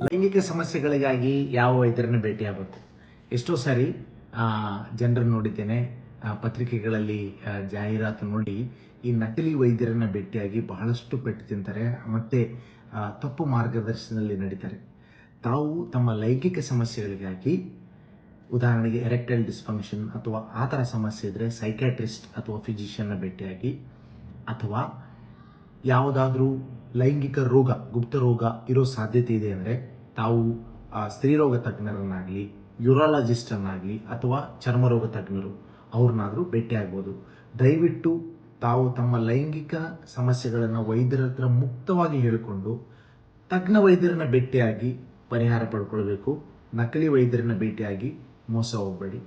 ಲೈಂಗಿಕ ಸಮಸ್ಯೆಗಳಿಗಾಗಿ ಯಾವ ವೈದ್ಯರನ್ನು ಭೇಟಿಯಾಗಬೇಕು? ಎಷ್ಟೋ ಸಾರಿ ಜನರನ್ನು ನೋಡಿದ್ದೇನೆ, ಪತ್ರಿಕೆಗಳಲ್ಲಿ ಜಾಹೀರಾತು ನೋಡಿ ಈ ನಕಲಿ ವೈದ್ಯರನ್ನು ಭೇಟಿಯಾಗಿ ಬಹಳಷ್ಟು ಪೆಟ್ಟು ತಿಂತಾರೆ, ಮತ್ತು ತಪ್ಪು ಮಾರ್ಗದರ್ಶನದಲ್ಲಿ ನಡೀತಾರೆ. ತಾವು ತಮ್ಮ ಲೈಂಗಿಕ ಸಮಸ್ಯೆಗಳಿಗಾಗಿ, ಉದಾಹರಣೆಗೆ ಎರೆಕ್ಟೈಲ್ ಡಿಸ್ಫಂಕ್ಷನ್ ಅಥವಾ ಆ ಥರ ಸಮಸ್ಯೆ ಇದ್ದರೆ ಸೈಕ್ಯಾಟ್ರಿಸ್ಟ್ ಅಥವಾ ಫಿಸಿಷಿಯನ್ನ ಭೇಟಿಯಾಗಿ, ಅಥವಾ ಯಾವುದಾದ್ರೂ ಲೈಂಗಿಕ ರೋಗ, ಗುಪ್ತ ರೋಗ ಇರೋ ಸಾಧ್ಯತೆ ಇದೆ ಅಂದರೆ ತಾವು ಸ್ತ್ರೀರೋಗ ತಜ್ಞರನ್ನಾಗಲಿ, ಯೂರಾಲಜಿಸ್ಟನ್ನಾಗಲಿ ಅಥವಾ ಚರ್ಮರೋಗ ತಜ್ಞರು ಅವ್ರನ್ನಾದರೂ ಭೇಟಿಯಾಗ್ಬೋದು. ದಯವಿಟ್ಟು ತಾವು ತಮ್ಮ ಲೈಂಗಿಕ ಸಮಸ್ಯೆಗಳನ್ನು ವೈದ್ಯರ ಹತ್ರ ಮುಕ್ತವಾಗಿ ಹೇಳಿಕೊಂಡು ತಜ್ಞ ವೈದ್ಯರನ್ನ ಭೇಟಿಯಾಗಿ ಪರಿಹಾರ ಪಡ್ಕೊಳ್ಬೇಕು. ನಕಲಿ ವೈದ್ಯರನ್ನ ಭೇಟಿಯಾಗಿ ಮೋಸ ಹೋಗಬೇಡಿ.